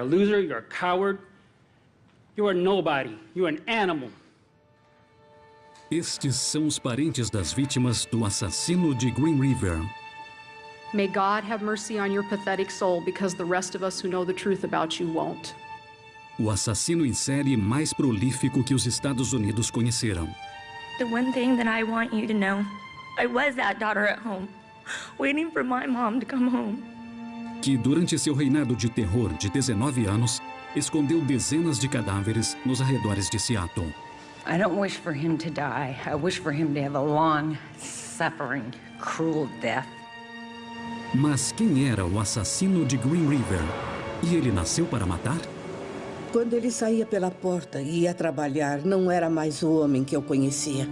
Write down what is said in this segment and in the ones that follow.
a loser, you're a coward, you are nobody, you're an animal. Estes são os parentes das vítimas do assassino de Green River. May God have mercy on your pathetic soul, because the rest of us who know the truth about you won't. O assassino em série mais prolífico que os Estados Unidos conheceram. The one thing that I want you to know, I was that daughter at home, waiting for my mom to come home. Que durante seu reinado de terror de 19 anos, escondeu dezenas de cadáveres nos arredores de Seattle. I don't wish for him to die. I wish for him to have a long, suffering, cruel death. Mas quem era o assassino de Green River? E ele nasceu para matar? Quando ele saía pela porta e ia trabalhar, não era mais o homem que eu conhecia.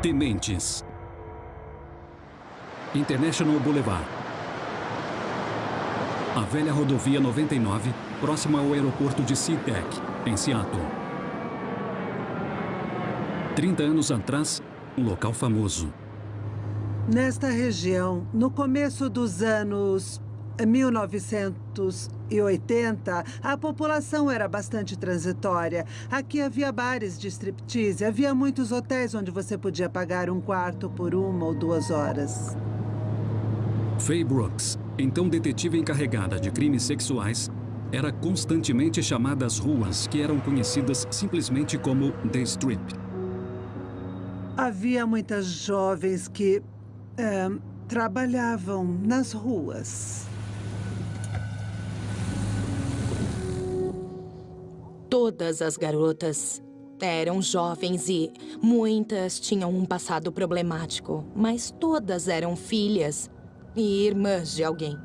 Dementes. International Boulevard. A velha rodovia 99, próxima ao aeroporto de SeaTac, em Seattle. 30 anos atrás, um local famoso. Nesta região, no começo dos anos 1980, a população era bastante transitória. Aqui havia bares de striptease, havia muitos hotéis onde você podia pagar um quarto por 1 ou 2 horas. Faye Brooks, então detetive encarregada de crimes sexuais, era constantemente chamada às ruas que eram conhecidas simplesmente como The Strip. Havia muitas jovens que trabalhavam nas ruas. Todas as garotas eram jovens e muitas tinham um passado problemático, mas todas eram filhas e irmãs de alguém.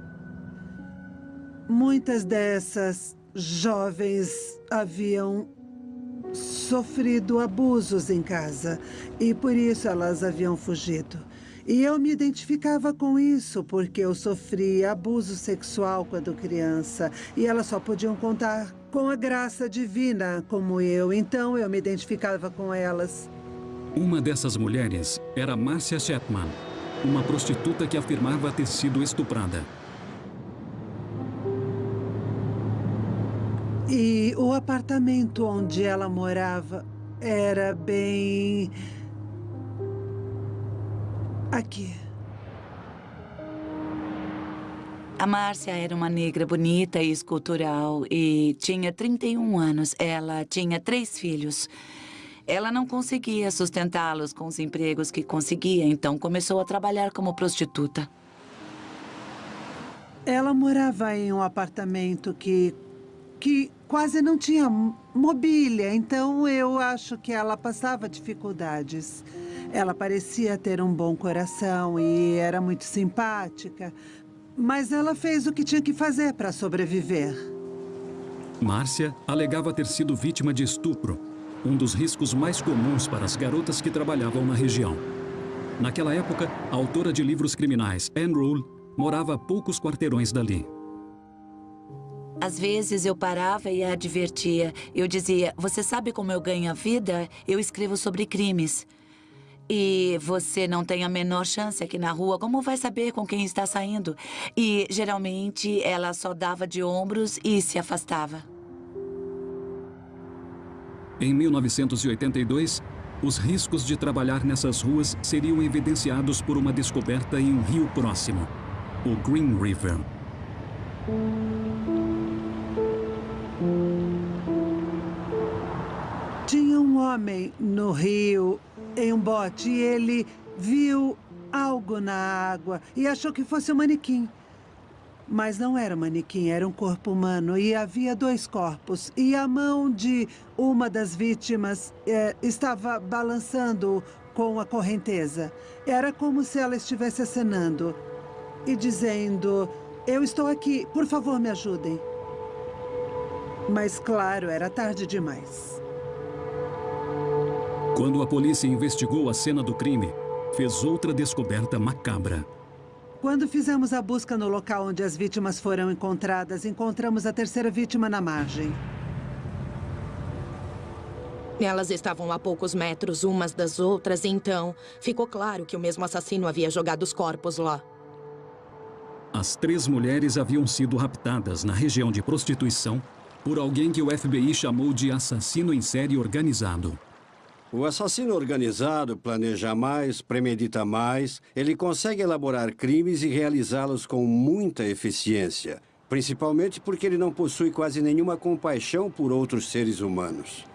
Muitas dessas jovens haviam sofrido abusos em casa e por isso elas haviam fugido. E eu me identificava com isso porque eu sofri abuso sexual quando criança e elas só podiam contar com a graça divina como eu, então eu me identificava com elas. Uma dessas mulheres era Marcia Chapman, uma prostituta que afirmava ter sido estuprada. E o apartamento onde ela morava era bem... aqui. A Márcia era uma negra bonita e escultural e tinha 31 anos. Ela tinha 3 filhos. Ela não conseguia sustentá-los com os empregos que conseguia, então começou a trabalhar como prostituta. Ela morava em um apartamento que quase não tinha mobília, então eu acho que ela passava dificuldades. Ela parecia ter um bom coração e era muito simpática, mas ela fez o que tinha que fazer para sobreviver. Márcia alegava ter sido vítima de estupro, um dos riscos mais comuns para as garotas que trabalhavam na região. Naquela época, a autora de livros criminais, Anne Rule, morava a poucos quarteirões dali. Às vezes eu parava e a advertia. Eu dizia, você sabe como eu ganho a vida? Eu escrevo sobre crimes. E você não tem a menor chance aqui na rua. Como vai saber com quem está saindo? E, geralmente, ela só dava de ombros e se afastava. Em 1982, os riscos de trabalhar nessas ruas seriam evidenciados por uma descoberta em um rio próximo, o Green River. Tinha um homem no rio, em um bote, e ele viu algo na água e achou que fosse um manequim. Mas não era um manequim, era um corpo humano e havia 2 corpos. E a mão de uma das vítimas estava balançando com a correnteza. Era como se ela estivesse acenando e dizendo, eu estou aqui, por favor me ajudem. Mas, claro, era tarde demais. Quando a polícia investigou a cena do crime, fez outra descoberta macabra. Quando fizemos a busca no local onde as vítimas foram encontradas, encontramos a terceira vítima na margem. Elas estavam a poucos metros umas das outras, então ficou claro que o mesmo assassino havia jogado os corpos lá. As 3 mulheres haviam sido raptadas na região de prostituição por alguém que o FBI chamou de assassino em série organizado. O assassino organizado planeja mais, premedita mais, ele consegue elaborar crimes e realizá-los com muita eficiência, principalmente porque ele não possui quase nenhuma compaixão por outros seres humanos.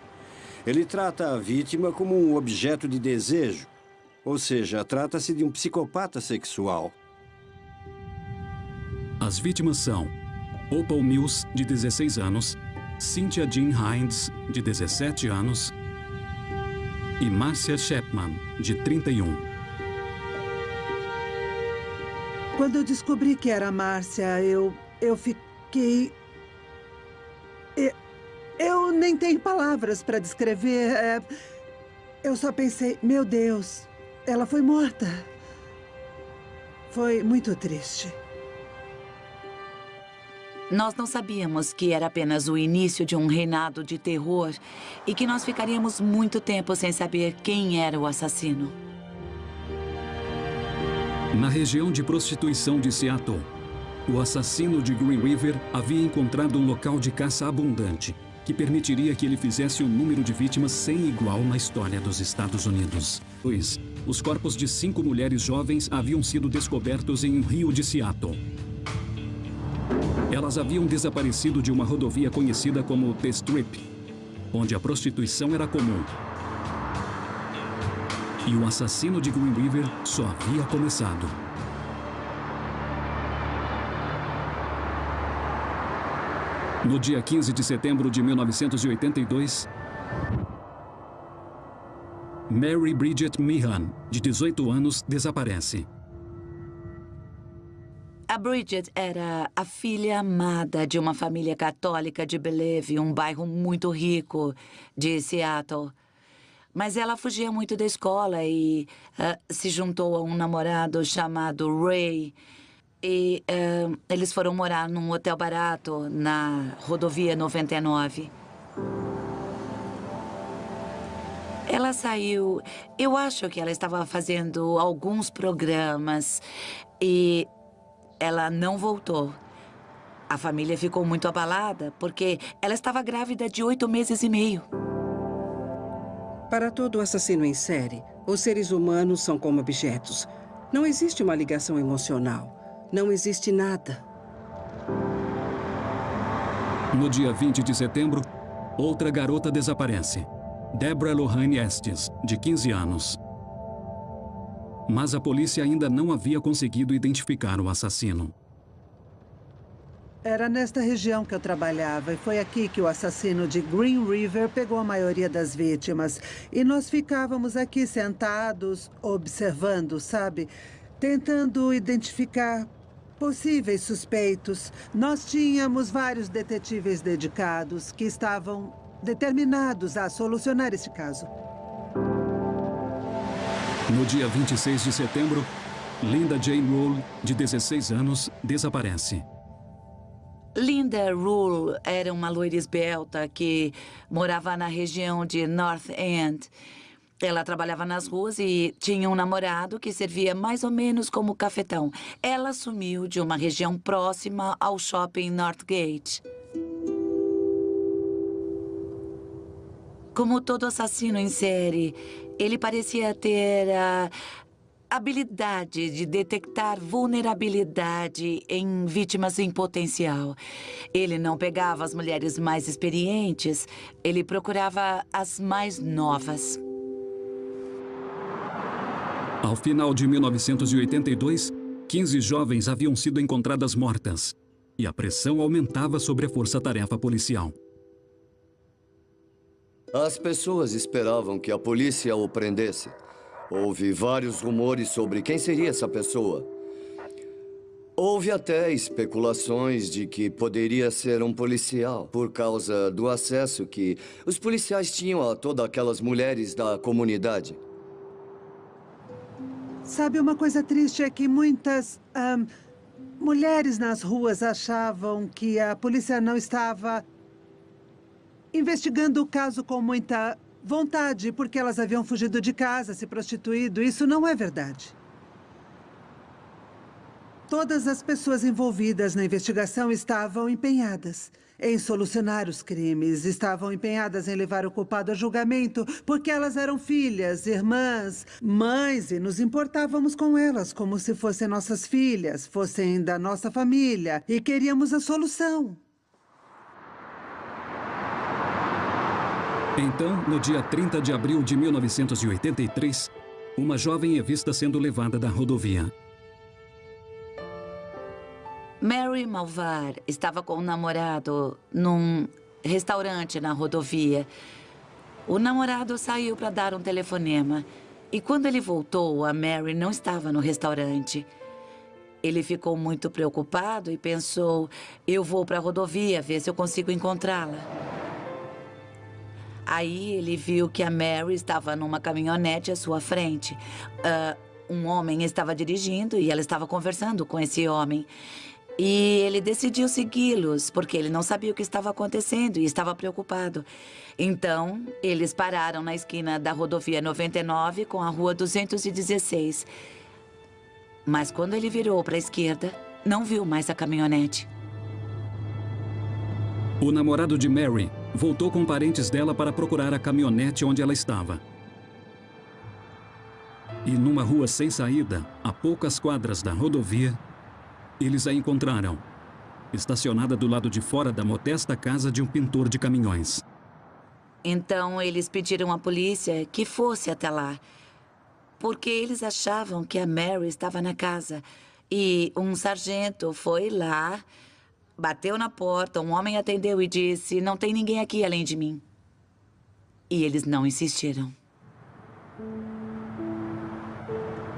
Ele trata a vítima como um objeto de desejo, ou seja, trata-se de um psicopata sexual. As vítimas são Opal Mills, de 16 anos, Cynthia Jean Hines, de 17 anos, e Marcia Chapman, de 31. Quando eu descobri que era a Márcia, eu fiquei... Eu nem tenho palavras para descrever. Eu só pensei, meu Deus, ela foi morta. Foi muito triste. Nós não sabíamos que era apenas o início de um reinado de terror e que nós ficaríamos muito tempo sem saber quem era o assassino. Na região de prostituição de Seattle, o assassino de Green River havia encontrado um local de caça abundante, que permitiria que ele fizesse um número de vítimas sem igual na história dos Estados Unidos. Os corpos de 5 mulheres jovens haviam sido descobertos em um rio de Seattle. Elas haviam desaparecido de uma rodovia conhecida como The Strip, onde a prostituição era comum. E o assassino de Green River só havia começado. No dia 15 de setembro de 1982, Mary Bridget Meehan, de 18 anos, desaparece. A Bridget era a filha amada de uma família católica de Bellevue, um bairro muito rico de Seattle. Mas ela fugia muito da escola e se juntou a um namorado chamado Ray. E eles foram morar num hotel barato na rodovia 99. Ela saiu... Eu acho que ela estava fazendo alguns programas e ela não voltou. A família ficou muito abalada porque ela estava grávida de 8 meses e meio. Para todo assassino em série, os seres humanos são como objetos. Não existe uma ligação emocional. Não existe nada. No dia 20 de setembro, outra garota desaparece. Deborah Lorraine Estes, de 15 anos. Mas a polícia ainda não havia conseguido identificar o assassino. Era nesta região que eu trabalhava e foi aqui que o assassino de Green River pegou a maioria das vítimas. E nós ficávamos aqui sentados, observando, sabe? Tentando identificar possíveis suspeitos. Nós tínhamos vários detetives dedicados que estavam determinados a solucionar esse caso. No dia 26 de setembro, Linda Jane Rule, de 16 anos, desaparece. Linda Rule era uma loira esbelta que morava na região de North End. Ela trabalhava nas ruas e tinha um namorado que servia mais ou menos como cafetão. Ela sumiu de uma região próxima ao shopping Northgate. Como todo assassino em série, ele parecia ter a habilidade de detectar vulnerabilidade em vítimas em potencial. Ele não pegava as mulheres mais experientes, ele procurava as mais novas. Ao final de 1982, 15 jovens haviam sido encontradas mortas. E a pressão aumentava sobre a força-tarefa policial. As pessoas esperavam que a polícia o prendesse. Houve vários rumores sobre quem seria essa pessoa. Houve até especulações de que poderia ser um policial, por causa do acesso que os policiais tinham a todas aquelas mulheres da comunidade. Sabe, uma coisa triste é que muitas mulheres nas ruas achavam que a polícia não estava investigando o caso com muita vontade, porque elas haviam fugido de casa, se prostituído. Isso não é verdade. Todas as pessoas envolvidas na investigação estavam empenhadas em solucionar os crimes, estavam empenhadas em levar o culpado a julgamento, porque elas eram filhas, irmãs, mães, e nos importávamos com elas como se fossem nossas filhas, fossem da nossa família, e queríamos a solução. Então, no dia 30 de abril de 1983, uma jovem é vista sendo levada da rodovia. Mary Malvar estava com um namorado num restaurante na rodovia. O namorado saiu para dar um telefonema. E quando ele voltou, a Mary não estava no restaurante. Ele ficou muito preocupado e pensou, eu vou para a rodovia ver se eu consigo encontrá-la. Aí ele viu que a Mary estava numa caminhonete à sua frente. Um homem estava dirigindo e ela estava conversando com esse homem. E ele decidiu segui-los, porque ele não sabia o que estava acontecendo e estava preocupado. Então, eles pararam na esquina da rodovia 99 com a rua 216. Mas quando ele virou para a esquerda, não viu mais a caminhonete. O namorado de Mary voltou com parentes dela para procurar a caminhonete onde ela estava. E numa rua sem saída, a poucas quadras da rodovia, eles a encontraram, estacionada do lado de fora da modesta casa de um pintor de caminhões. Então, eles pediram à polícia que fosse até lá, porque eles achavam que a Mary estava na casa. E um sargento foi lá, bateu na porta, um homem atendeu e disse, não tem ninguém aqui além de mim. E eles não insistiram.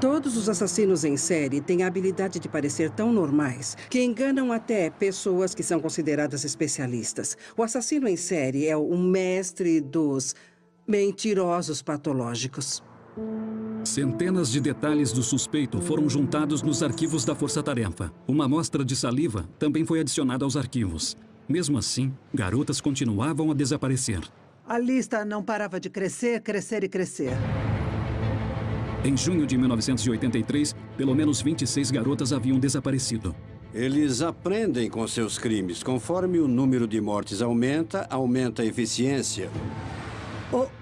Todos os assassinos em série têm a habilidade de parecer tão normais que enganam até pessoas que são consideradas especialistas. O assassino em série é um mestre dos mentirosos patológicos. Centenas de detalhes do suspeito foram juntados nos arquivos da Força Tarefa. Uma amostra de saliva também foi adicionada aos arquivos. Mesmo assim, garotas continuavam a desaparecer. A lista não parava de crescer, crescer e crescer. Em junho de 1983, pelo menos 26 garotas haviam desaparecido. Eles aprendem com seus crimes. Conforme o número de mortes aumenta, aumenta a eficiência.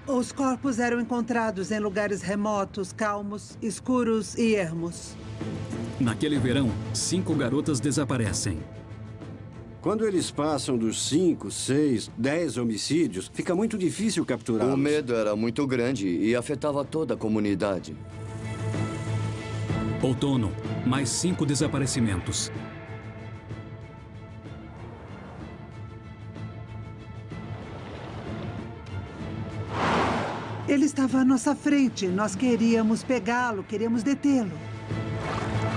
Os corpos eram encontrados em lugares remotos, calmos, escuros e ermos. Naquele verão, 5 garotas desaparecem. Quando eles passam dos 5, 6, 10 homicídios, fica muito difícil capturá-los. O medo era muito grande e afetava toda a comunidade. Outono, mais 5 desaparecimentos. Ele estava à nossa frente. Nós queríamos pegá-lo, queríamos detê-lo.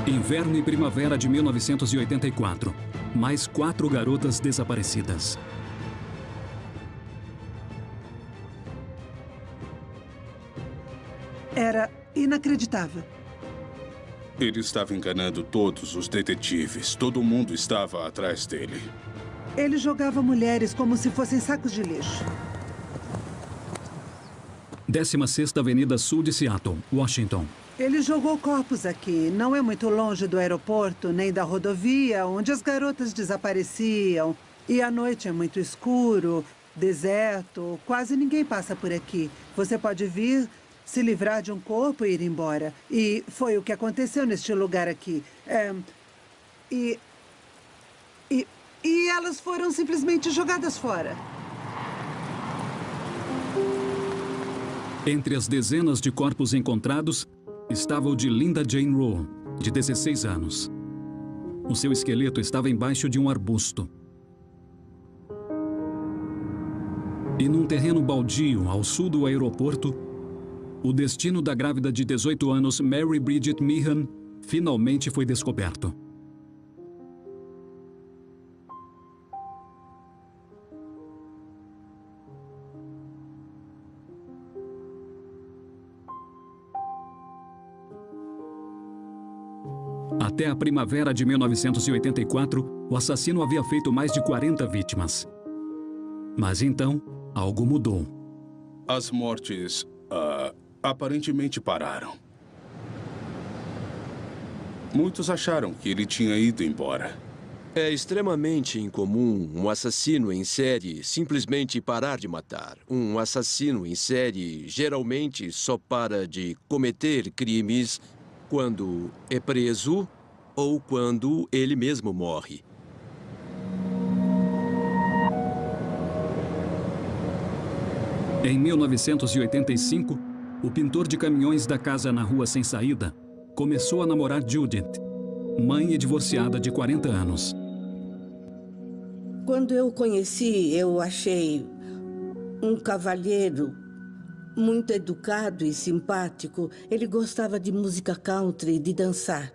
Inverno e primavera de 1984. Mais 4 garotas desaparecidas. Era inacreditável. Ele estava enganando todos os detetives. Todo mundo estava atrás dele. Ele jogava mulheres como se fossem sacos de lixo. 16ª Avenida Sul de Seattle, Washington. Ele jogou corpos aqui. Não é muito longe do aeroporto, nem da rodovia, onde as garotas desapareciam. E à noite é muito escuro, deserto, quase ninguém passa por aqui. Você pode vir, se livrar de um corpo e ir embora. E foi o que aconteceu neste lugar aqui. E elas foram simplesmente jogadas fora. Entre as dezenas de corpos encontrados, estava o de Linda Jane Rowe, de 16 anos. O seu esqueleto estava embaixo de um arbusto. E num terreno baldio ao sul do aeroporto, o destino da grávida de 18 anos, Mary Bridget Meehan, finalmente foi descoberto. Até a primavera de 1984, o assassino havia feito mais de 40 vítimas. Mas então, algo mudou. As mortes, aparentemente pararam. Muitos acharam que ele tinha ido embora. É extremamente incomum um assassino em série simplesmente parar de matar. Um assassino em série geralmente só para de cometer crimes quando é preso ou quando ele mesmo morre. Em 1985, o pintor de caminhões da casa na Rua Sem Saída começou a namorar Judith, mãe e divorciada de 40 anos. Quando eu o conheci, eu achei um cavalheiro muito educado e simpático. Ele gostava de música country e de dançar.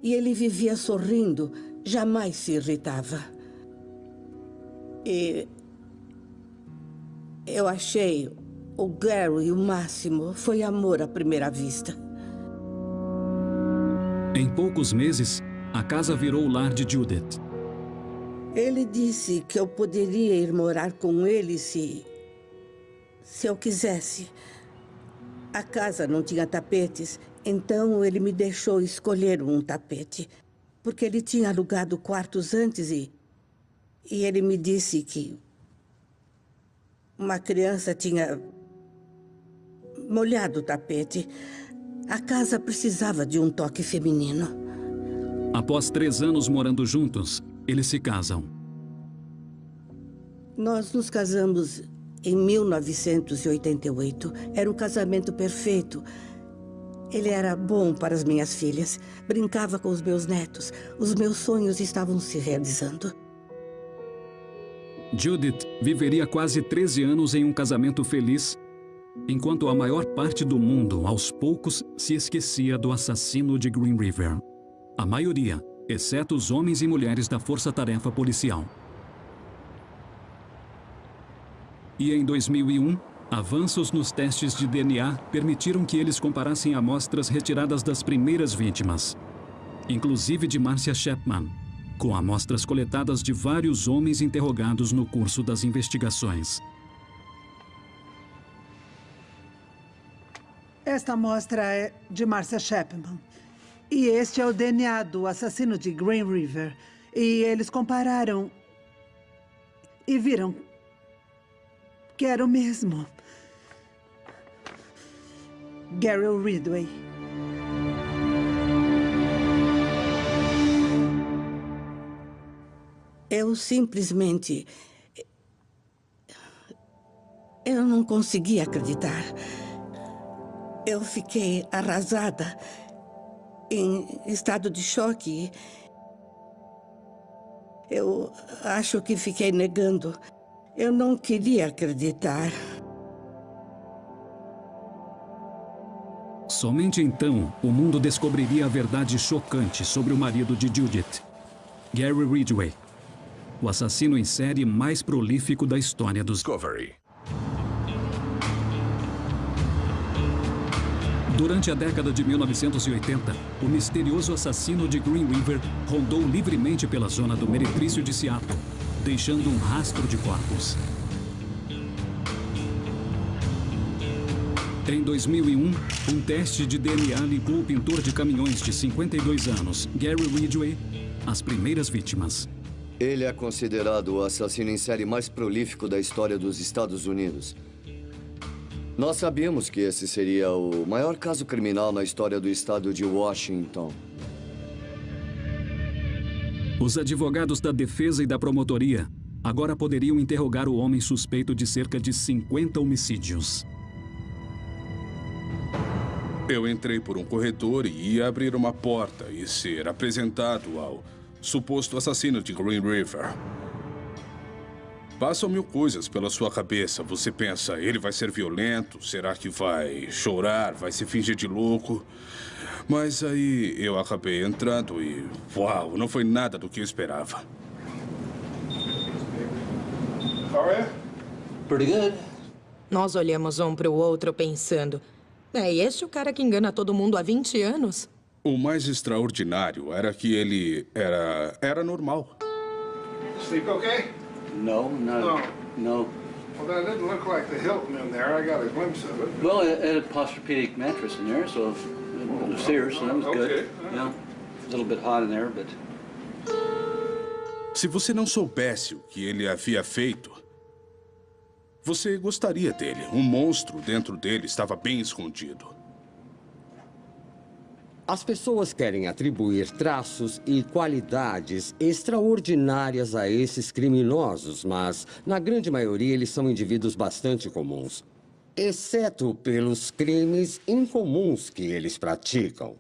E ele vivia sorrindo, jamais se irritava. E eu achei o Gary o máximo. Foi amor à primeira vista. Em poucos meses, a casa virou o lar de Judith. Ele disse que eu poderia ir morar com ele se eu quisesse. A casa não tinha tapetes, então ele me deixou escolher um tapete. Porque ele tinha alugado quartos antes e ele me disse que uma criança tinha molhado o tapete. A casa precisava de um toque feminino. Após 3 anos morando juntos, eles se casam. Nós nos casamos em 1988. Era um casamento perfeito. Ele era bom para as minhas filhas. Brincava com os meus netos. Os meus sonhos estavam se realizando. Judith viveria quase 13 anos em um casamento feliz, enquanto a maior parte do mundo, aos poucos, se esquecia do assassino de Green River. A maioria, exceto os homens e mulheres da força-tarefa policial. E em 2001, avanços nos testes de DNA permitiram que eles comparassem amostras retiradas das primeiras vítimas, inclusive de Marcia Chapman, com amostras coletadas de vários homens interrogados no curso das investigações. Esta amostra é de Marcia Chapman. E este é o DNA do assassino de Green River. E eles compararam e viram que era o mesmo. Gary Ridgway. Eu simplesmente... eu não conseguia acreditar. Eu fiquei arrasada, em estado de choque. Eu acho que fiquei negando. Eu não queria acreditar. Somente então, o mundo descobriria a verdade chocante sobre o marido de Judith, Gary Ridgway, o assassino em série mais prolífico da história dos Discovery. Durante a década de 1980, o misterioso assassino de Green River rondou livremente pela zona do Meretrício de Seattle, deixando um rastro de corpos. Em 2001, um teste de DNA ligou o pintor de caminhões de 52 anos, Gary Ridgway, às primeiras vítimas. Ele é considerado o assassino em série mais prolífico da história dos Estados Unidos. Nós sabíamos que esse seria o maior caso criminal na história do estado de Washington. Os advogados da defesa e da promotoria agora poderiam interrogar o homem suspeito de cerca de 50 homicídios. Eu entrei por um corredor e ia abrir uma porta e ser apresentado ao suposto assassino de Green River. Passam 1000 coisas pela sua cabeça. Você pensa, ele vai ser violento? Será que vai chorar? Vai se fingir de louco? Mas aí eu acabei entrando e... uau, não foi nada do que eu esperava. Pretty good. Nós olhamos um para o outro pensando... é este o cara que engana todo mundo há 20 anos? O mais extraordinário era que ele era normal. Sleep okay? No, no. Well, that didn't look like the Hilton in there. I got a glimpse of it. Well, it had a Posturepedic mattress in there, so it was Sears, so that was good. Okay. Yeah, a little bit hot in there, but... Se você não soubesse o que ele havia feito, você gostaria dele. Um monstro dentro dele estava bem escondido. As pessoas querem atribuir traços e qualidades extraordinárias a esses criminosos, mas, na grande maioria, eles são indivíduos bastante comuns. Exceto pelos crimes incomuns que eles praticam.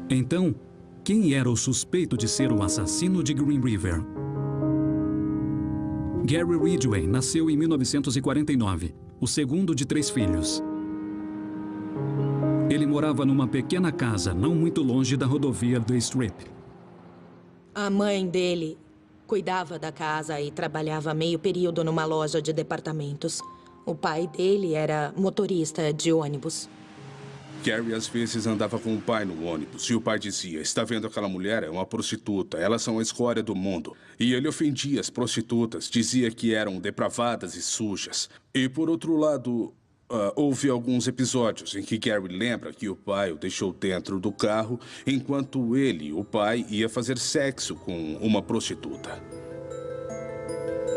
Então, quem era o suspeito de ser o assassino de Green River? Gary Ridgway nasceu em 1949, o segundo de 3 filhos. Ele morava numa pequena casa, não muito longe da rodovia do Strip. A mãe dele cuidava da casa e trabalhava meio período numa loja de departamentos. O pai dele era motorista de ônibus. Gary às vezes andava com o pai no ônibus e o pai dizia: está vendo aquela mulher? É uma prostituta, elas são a escória do mundo. E ele ofendia as prostitutas, dizia que eram depravadas e sujas. E por outro lado, houve alguns episódios em que Gary lembra que o pai o deixou dentro do carro enquanto ele, o pai, ia fazer sexo com uma prostituta.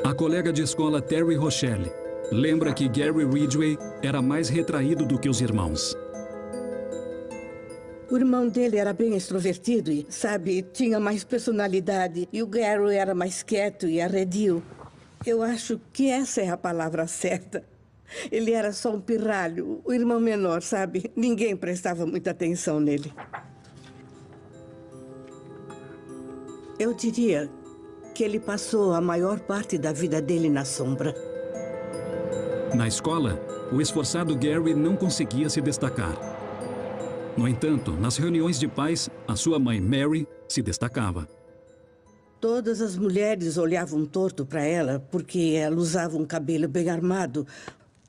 A colega de escola Terry Rochelle lembra que Gary Ridgway era mais retraído do que os irmãos. O irmão dele era bem extrovertido e, sabe, tinha mais personalidade. E o Gary era mais quieto e arredio. Eu acho que essa é a palavra certa. Ele era só um pirralho, o irmão menor, sabe? Ninguém prestava muita atenção nele. Eu diria que ele passou a maior parte da vida dele na sombra. Na escola, o esforçado Gary não conseguia se destacar. No entanto, nas reuniões de pais, a sua mãe, Mary, se destacava. Todas as mulheres olhavam torto para ela porque ela usava um cabelo bem armado,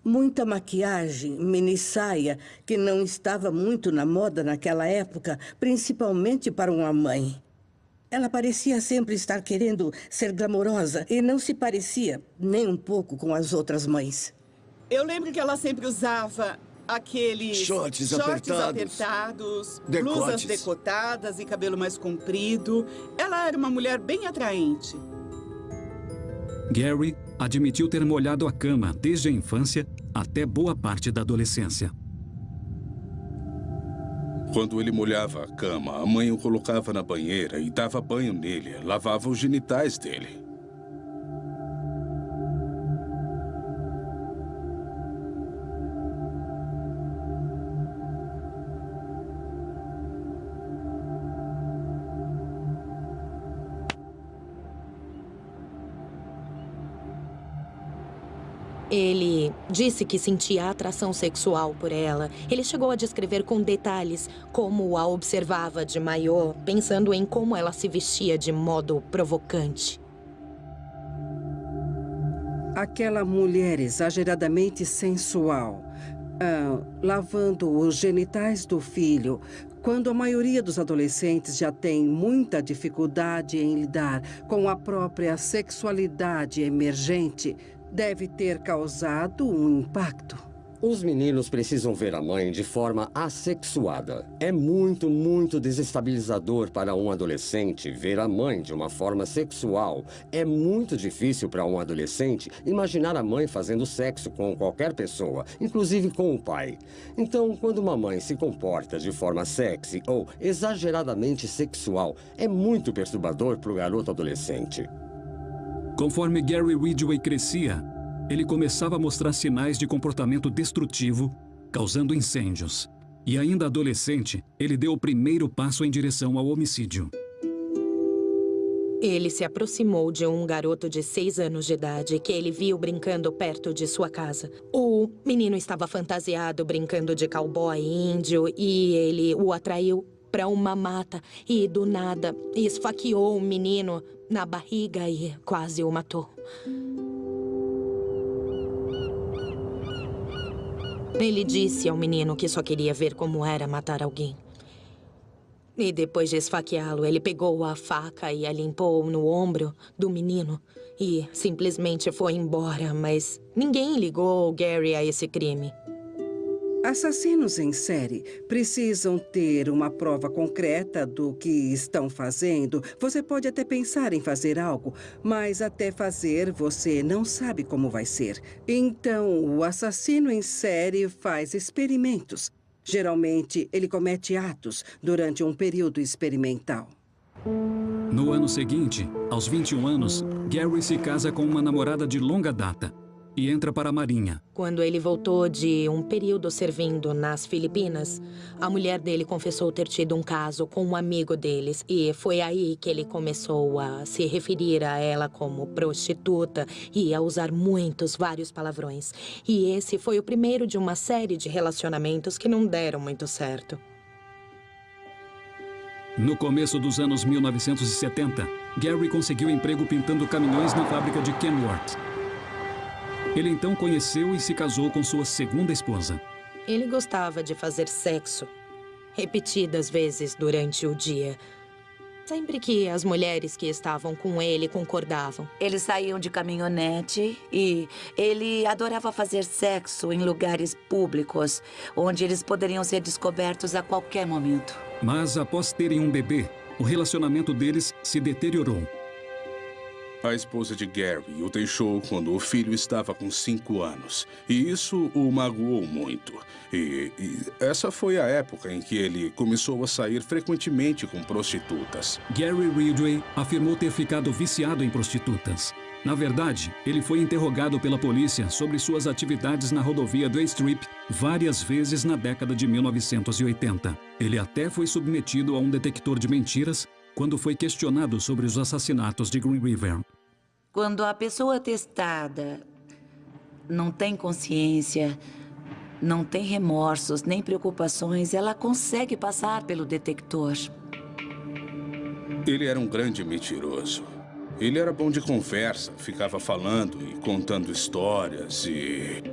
muita maquiagem, mini saia, que não estava muito na moda naquela época, principalmente para uma mãe. Ela parecia sempre estar querendo ser glamourosa e não se parecia nem um pouco com as outras mães. Eu lembro que ela sempre usava aqueles shorts apertados, decotes, blusas decotadas e cabelo mais comprido. Ela era uma mulher bem atraente. Gary admitiu ter molhado a cama desde a infância até boa parte da adolescência. Quando ele molhava a cama, a mãe o colocava na banheira e dava banho nele, lavava os genitais dele. Ele disse que sentia atração sexual por ela. Ele chegou a descrever com detalhes como a observava de maiô, pensando em como ela se vestia de modo provocante. Aquela mulher exageradamente sensual, lavando os genitais do filho, quando a maioria dos adolescentes já tem muita dificuldade em lidar com a própria sexualidade emergente, deve ter causado um impacto. Os meninos precisam ver a mãe de forma assexuada. É muito, muito desestabilizador para um adolescente ver a mãe de uma forma sexual. É muito difícil para um adolescente imaginar a mãe fazendo sexo com qualquer pessoa, inclusive com o pai. Então, quando uma mãe se comporta de forma sexy ou exageradamente sexual, é muito perturbador para o garoto adolescente. Conforme Gary Ridgway crescia, ele começava a mostrar sinais de comportamento destrutivo, causando incêndios. E ainda adolescente, ele deu o primeiro passo em direção ao homicídio. Ele se aproximou de um garoto de 6 anos de idade que ele viu brincando perto de sua casa. O menino estava fantasiado brincando de cowboy índio e ele o atraiu para uma mata e, do nada, esfaqueou o menino na barriga e quase o matou. Ele disse ao menino que só queria ver como era matar alguém. E depois de esfaqueá-lo, ele pegou a faca e a limpou no ombro do menino e simplesmente foi embora, mas ninguém ligou Gary a esse crime. Assassinos em série precisam ter uma prova concreta do que estão fazendo. Você pode até pensar em fazer algo, mas até fazer você não sabe como vai ser. Então, o assassino em série faz experimentos. Geralmente, ele comete atos durante um período experimental. No ano seguinte, aos 21 anos, Gary se casa com uma namorada de longa data e entra para a Marinha. Quando ele voltou de um período servindo nas Filipinas, a mulher dele confessou ter tido um caso com um amigo deles. E foi aí que ele começou a se referir a ela como prostituta e a usar vários palavrões. E esse foi o primeiro de uma série de relacionamentos que não deram muito certo. No começo dos anos 1970, Gary conseguiu emprego pintando caminhões na fábrica de Kenworth. Ele então conheceu e se casou com sua segunda esposa. Ele gostava de fazer sexo, repetidas vezes durante o dia. Sempre que as mulheres que estavam com ele concordavam. Eles saíam de caminhonete e ele adorava fazer sexo em lugares públicos, onde eles poderiam ser descobertos a qualquer momento. Mas após terem um bebê, o relacionamento deles se deteriorou. A esposa de Gary o deixou quando o filho estava com 5 anos. E isso o magoou muito. E essa foi a época em que ele começou a sair frequentemente com prostitutas. Gary Ridgway afirmou ter ficado viciado em prostitutas. Na verdade, ele foi interrogado pela polícia sobre suas atividades na rodovia do Strip várias vezes na década de 1980. Ele até foi submetido a um detector de mentiras quando foi questionado sobre os assassinatos de Green River. Quando a pessoa testada não tem consciência, não tem remorsos nem preocupações, ela consegue passar pelo detector. Ele era um grande mentiroso. Ele era bom de conversa, ficava falando e contando histórias e...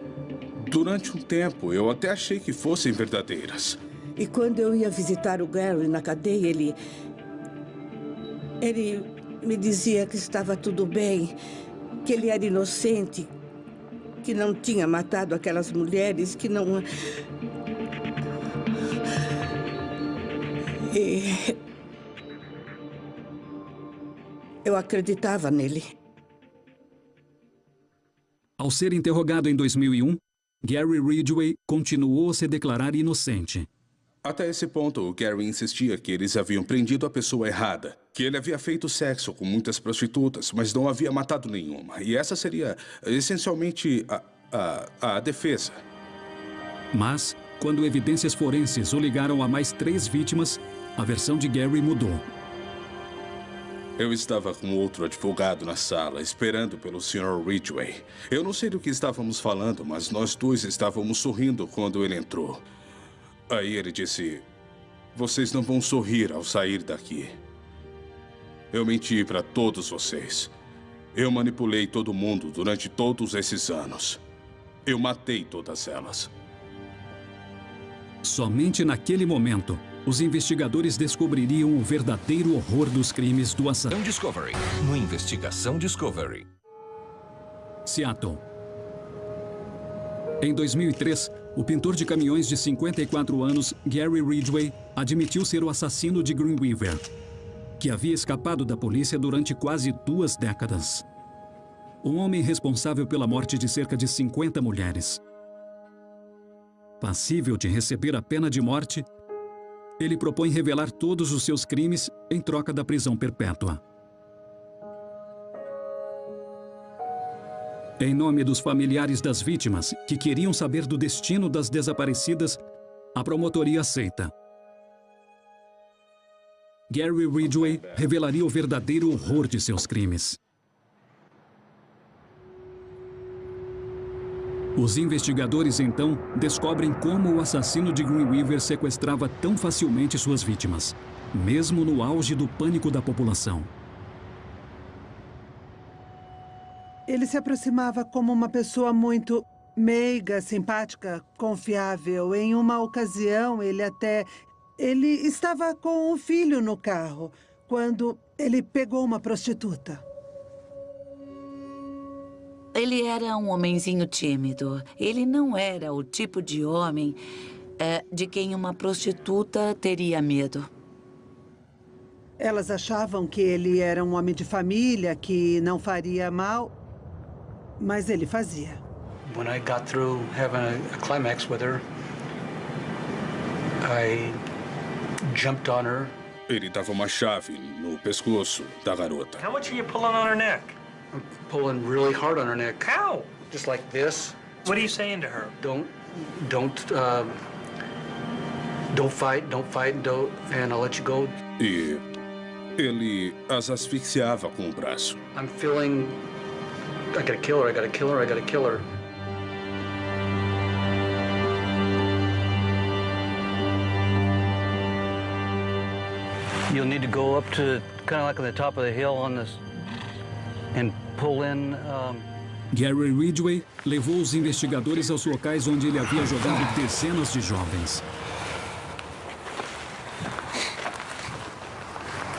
Durante um tempo, eu até achei que fossem verdadeiras. E quando eu ia visitar o Gary na cadeia, ele me dizia que estava tudo bem, que ele era inocente, que não tinha matado aquelas mulheres, que não... E... eu acreditava nele. Ao ser interrogado em 2001, Gary Ridgway continuou a se declarar inocente. Até esse ponto, o Gary insistia que eles haviam prendido a pessoa errada, que ele havia feito sexo com muitas prostitutas, mas não havia matado nenhuma. E essa seria, essencialmente, a defesa. Mas, quando evidências forenses o ligaram a mais 3 vítimas, a versão de Gary mudou. Eu estava com outro advogado na sala, esperando pelo Sr. Ridgway. Eu não sei do que estávamos falando, mas nós dois estávamos sorrindo quando ele entrou. Aí ele disse, vocês não vão sorrir ao sair daqui. Eu menti para todos vocês. Eu manipulei todo mundo durante todos esses anos. Eu matei todas elas. Somente naquele momento, os investigadores descobririam o verdadeiro horror dos crimes do assassino. Discovery. Uma investigação Discovery. Seattle. Em 2003, o pintor de caminhões de 54 anos, Gary Ridgway, admitiu ser o assassino de Green River, que havia escapado da polícia durante quase 2 décadas. Um homem responsável pela morte de cerca de 50 mulheres. Passível de receber a pena de morte, ele propõe revelar todos os seus crimes em troca da prisão perpétua. Em nome dos familiares das vítimas, que queriam saber do destino das desaparecidas, a promotoria aceita. Gary Ridgway revelaria o verdadeiro horror de seus crimes. Os investigadores, então, descobrem como o assassino de Green River sequestrava tão facilmente suas vítimas, mesmo no auge do pânico da população. Ele se aproximava como uma pessoa muito meiga, simpática, confiável. Em uma ocasião, ele estava com um filho no carro, quando ele pegou uma prostituta. Ele era um homenzinho tímido. Ele não era o tipo de homem de quem uma prostituta teria medo. Elas achavam que ele era um homem de família, que não faria mal, mas ele fazia. When I got through having a climax with her, I jumped on her. Ele dava uma chave no pescoço da garota. How much are you pulling on her neck? I'm pulling really hard on her neck. How? Just like this. What are you saying to her? Don't fight, and I'll let you go. E ele as asfixiava com o braço. I'm feeling, I gotta kill her, I gotta kill her, I gotta kill her. You'll need to go up to, kind of like on the top of the hill on this, and pull in. Gary Ridgway levou os investigadores aos locais onde ele havia jogado dezenas de jovens.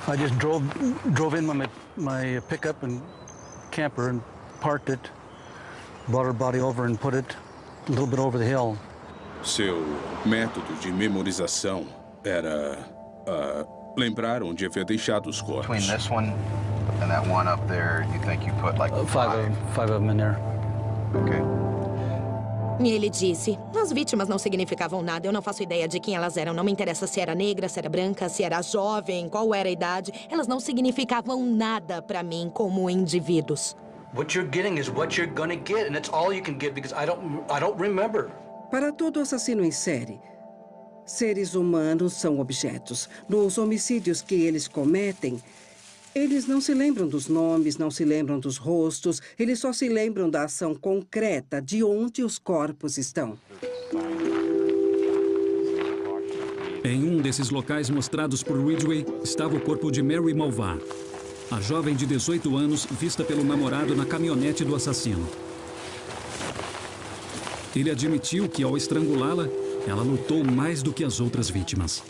I just drove in my pickup and camper and parked it, brought her body over and put it a little bit over the hill. Seu método de memorização era lembrar onde havia deixado os corpos. Between this one and that one up there, you think you put like five of them in there. Okay. E ele disse, as vítimas não significavam nada, eu não faço ideia de quem elas eram. Não me interessa se era negra, se era branca, se era jovem, qual era a idade. Elas não significavam nada para mim como indivíduos. What you're getting is what you're gonna get, and that's all you can get because I don't remember. Para todo assassino em série, seres humanos são objetos. Nos homicídios que eles cometem, eles não se lembram dos nomes, não se lembram dos rostos, eles só se lembram da ação concreta, de onde os corpos estão. Em um desses locais mostrados por Ridgway estava o corpo de Mary Malvar, a jovem de 18 anos vista pelo namorado na caminhonete do assassino. Ele admitiu que, ao estrangulá-la, ela lutou mais do que as outras vítimas.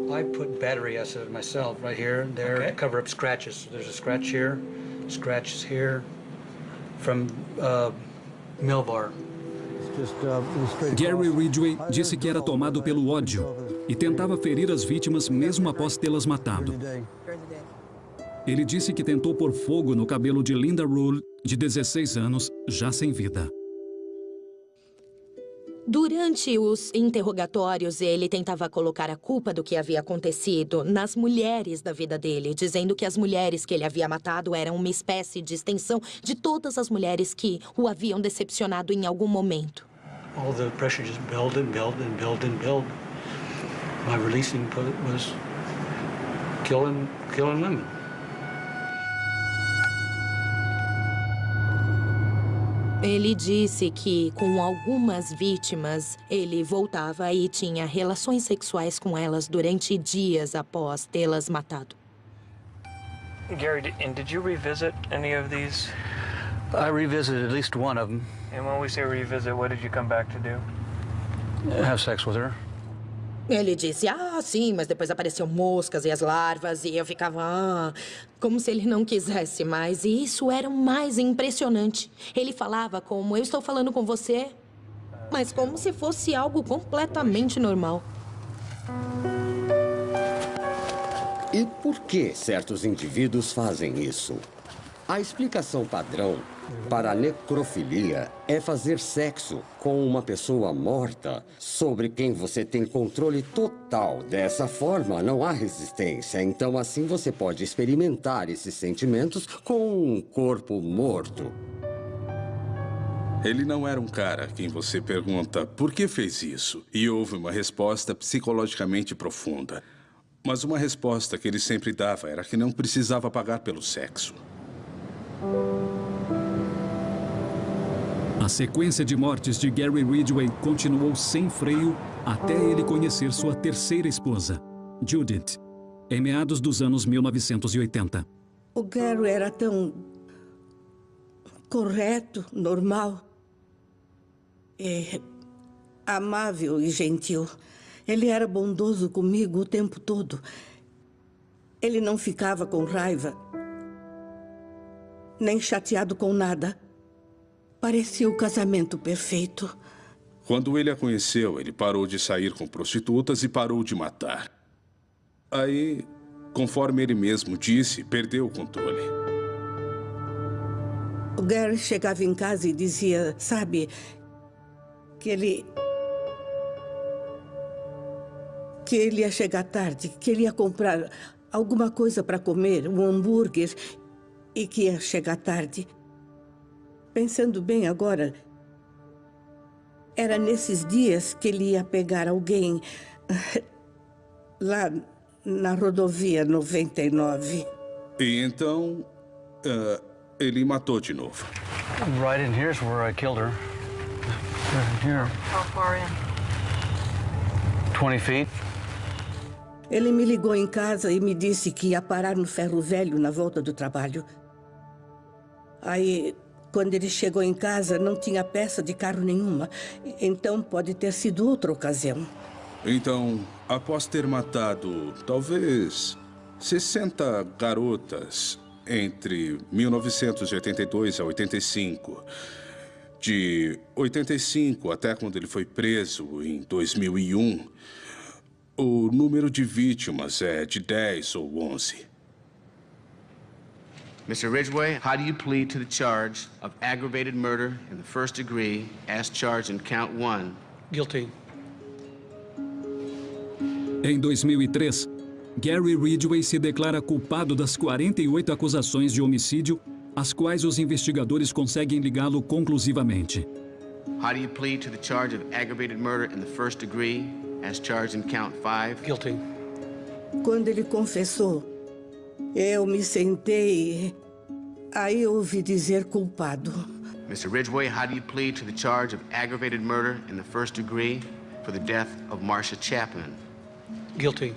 I put battery acid myself right here and there to cover up scratches. There's a scratch here, scratches here from Milvar. Gary Ridgway disse que era tomado pelo ódio e tentava ferir as vítimas mesmo após tê-las matado. Ele disse que tentou pôr fogo no cabelo de Linda Rule, de 16 anos, já sem vida. Durante os interrogatórios, ele tentava colocar a culpa do que havia acontecido nas mulheres da vida dele, dizendo que as mulheres que ele havia matado eram uma espécie de extensão de todas as mulheres que o haviam decepcionado em algum momento. All the pressure just built and built and built and built. My releasing was killing women. Ele disse que, com algumas vítimas, ele voltava e tinha relações sexuais com elas durante dias após tê-las matado. Gary, and did you revisit any of these? I revisited at least one of them. And when we say revisit, what did you come back to do? Have sex with her. Ele disse, sim, mas depois apareciam moscas e as larvas e eu ficava, como se ele não quisesse mais. E isso era o mais impressionante. Ele falava como, eu estou falando com você, mas como se fosse algo completamente normal. E por que certos indivíduos fazem isso? A explicação padrão para a necrofilia é fazer sexo com uma pessoa morta sobre quem você tem controle total. Dessa forma, não há resistência. Então, assim, você pode experimentar esses sentimentos com um corpo morto. Ele não era um cara a quem você pergunta por que fez isso e houve uma resposta psicologicamente profunda. Mas uma resposta que ele sempre dava era que não precisava pagar pelo sexo. A sequência de mortes de Gary Ridgway continuou sem freio até ele conhecer sua terceira esposa, Judith, em meados dos anos 1980. O Gary era tão correto, normal. amável e gentil. Ele era bondoso comigo o tempo todo. Ele não ficava com raiva, nem chateado com nada. Parecia o casamento perfeito. Quando ele a conheceu, ele parou de sair com prostitutas e parou de matar. Aí, conforme ele mesmo disse, perdeu o controle. O Gary chegava em casa e dizia, sabe, que ele ia chegar tarde, que ele ia comprar alguma coisa para comer, um hambúrguer, e que ia chegar tarde. Pensando bem agora, era nesses dias que ele ia pegar alguém lá na rodovia 99. E então, ele matou de novo. Right in here's where I killed her. Here. How far in? 20 feet. Ele me ligou em casa e me disse que ia parar no ferro velho na volta do trabalho. Aí, quando ele chegou em casa, não tinha peça de carro nenhuma. Então, pode ter sido outra ocasião. Então, após ter matado, talvez, 60 garotas entre 1982 a 85, de 85 até quando ele foi preso em 2001, o número de vítimas é de 10 ou 11. Mr. Ridgway, how do you plead to the charge of aggravated murder in the first degree as charged in count 1? Guilty. Em 2003, Gary Ridgway se declara culpado das 48 acusações de homicídio, às quais os investigadores conseguem ligá-lo conclusivamente. How do you plead to the charge of aggravated murder in the first degree as charged in count 5? Guilty. Quando ele confessou, eu me sentei, aí ouvi dizer culpado. Mr. Ridgway, how do you plead to the charge of aggravated murder in the first degree for the death of Marcia Chapman? Guilty.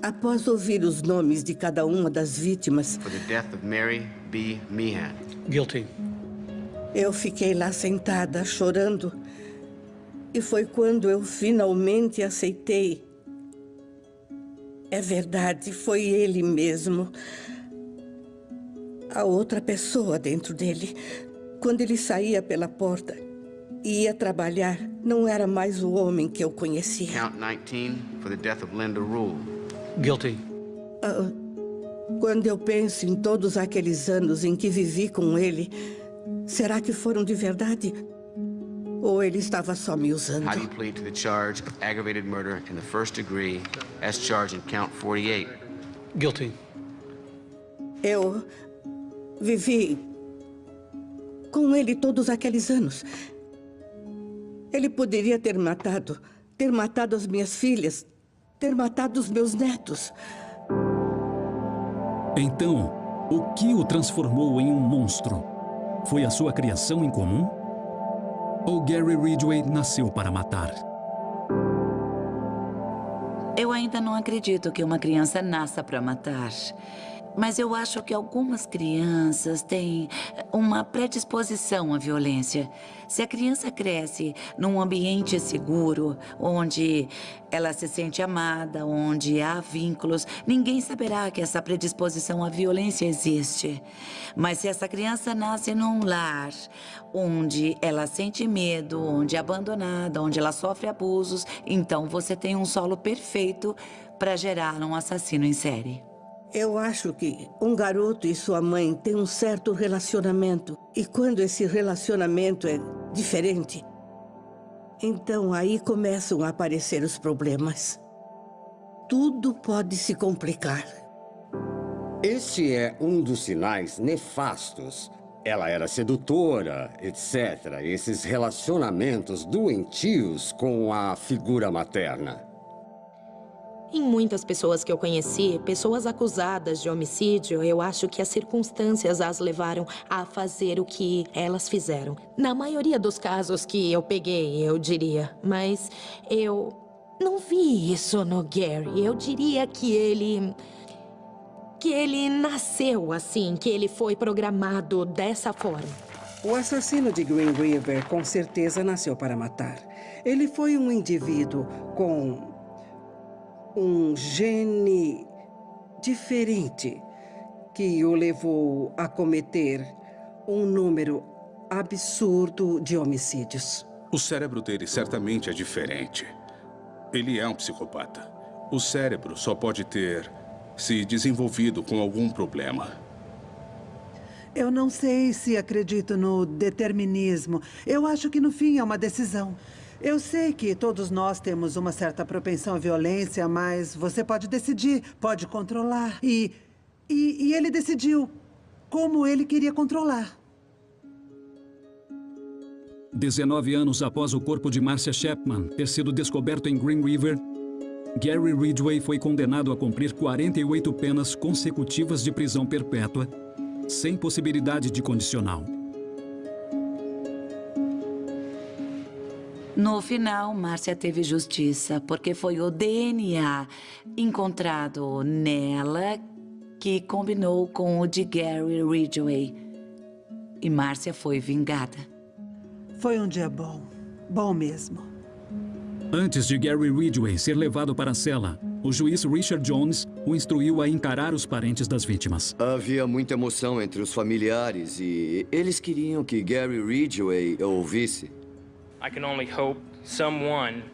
Após ouvir os nomes de cada uma das vítimas, For the death of Mary B. Meehan. Guilty. eu fiquei lá sentada, chorando. E foi quando eu finalmente aceitei. É verdade, foi ele mesmo. A outra pessoa dentro dele. Quando ele saía pela porta e ia trabalhar, não era mais o homem que eu conhecia. Count 19 for the death of Linda Rule. Guilty. Quando eu penso em todos aqueles anos em que vivi com ele, será que foram de verdade? Ou ele estava só me usando? How do you plead to the charge of aggravated murder in the first degree as charged in count 48? Guilty. Eu vivi com ele todos aqueles anos. Ele poderia ter matado as minhas filhas, ter matado os meus netos. Então, o que o transformou em um monstro? Foi a sua criação em comum? Ou Gary Ridgway nasceu para matar? Eu ainda não acredito que uma criança nasça para matar. Mas eu acho que algumas crianças têm uma predisposição à violência. Se a criança cresce num ambiente seguro, onde ela se sente amada, onde há vínculos, ninguém saberá que essa predisposição à violência existe. Mas se essa criança nasce num lar onde ela sente medo, onde é abandonada, onde ela sofre abusos, então você tem um solo perfeito para gerar um assassino em série. Eu acho que um garoto e sua mãe têm um certo relacionamento. E quando esse relacionamento é diferente, então aí começam a aparecer os problemas. Tudo pode se complicar. Este é um dos sinais nefastos. Ela era sedutora, etc. Esses relacionamentos doentios com a figura materna. Em muitas pessoas que eu conheci, pessoas acusadas de homicídio, eu acho que as circunstâncias as levaram a fazer o que elas fizeram. Na maioria dos casos que eu peguei, eu diria. Mas eu não vi isso no Gary. Eu diria que ele nasceu assim, que ele foi programado dessa forma. O assassino de Green River com certeza nasceu para matar. Ele foi um indivíduo com um gene diferente que o levou a cometer um número absurdo de homicídios. O cérebro dele certamente é diferente. Ele é um psicopata. O cérebro só pode ter se desenvolvido com algum problema. Eu não sei se acredito no determinismo. Eu acho que, no fim, é uma decisão. Eu sei que todos nós temos uma certa propensão à violência, mas você pode decidir, pode controlar. E ele decidiu como ele queria controlar. 19 anos após o corpo de Marcia Chapman ter sido descoberto em Green River, Gary Ridgway foi condenado a cumprir 48 penas consecutivas de prisão perpétua, sem possibilidade de condicional. No final, Márcia teve justiça, porque foi o DNA encontrado nela que combinou com o de Gary Ridgway. E Márcia foi vingada. Foi um dia bom. Bom mesmo. Antes de Gary Ridgway ser levado para a cela, o juiz Richard Jones o instruiu a encarar os parentes das vítimas. Havia muita emoção entre os familiares e eles queriam que Gary Ridgway ouvisse. I can only hope someone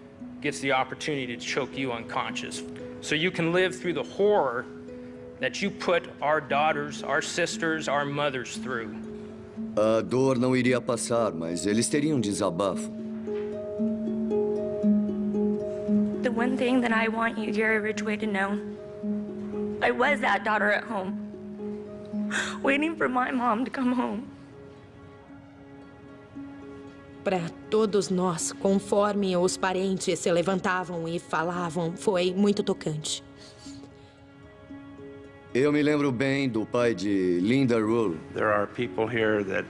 gets the opportunity to choke you unconscious, so you can live through the horror that you put our daughters, our sisters, our mothers through. A dor não iria passar, mas eles teriam desabafo. The one thing that I want you, Gary Ridgway, to know, I was that daughter at home, waiting for my mom to come home. Para todos nós, conforme os parentes se levantavam e falavam, foi muito tocante. Eu me lembro bem do pai de Linda Rule. There are people here that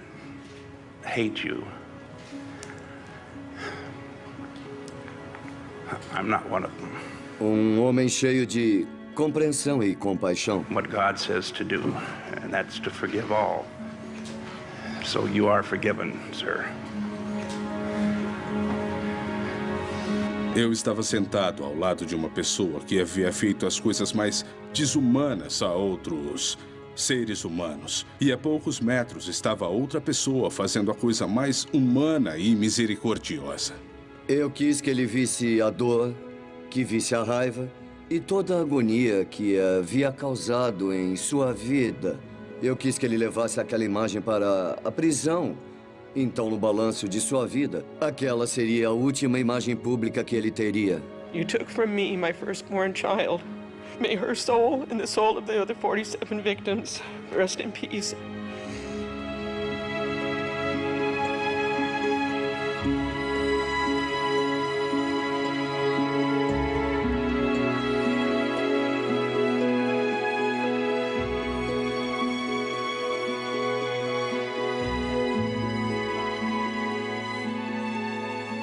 hate you. I'm not one of them. Homem cheio de compreensão e compaixão. What God says to do, and that's to forgive all. So you are forgiven, sir. Eu estava sentado ao lado de uma pessoa que havia feito as coisas mais desumanas a outros seres humanos. E a poucos metros estava outra pessoa fazendo a coisa mais humana e misericordiosa. Eu quis que ele visse a dor, que visse a raiva e toda a agonia que havia causado em sua vida. Eu quis que ele levasse aquela imagem para a prisão. Então, no balanço de sua vida, aquela seria a última imagem pública que ele teria. You took from me my firstborn child. May her soul and the soul of the other 47 victims rest in peace.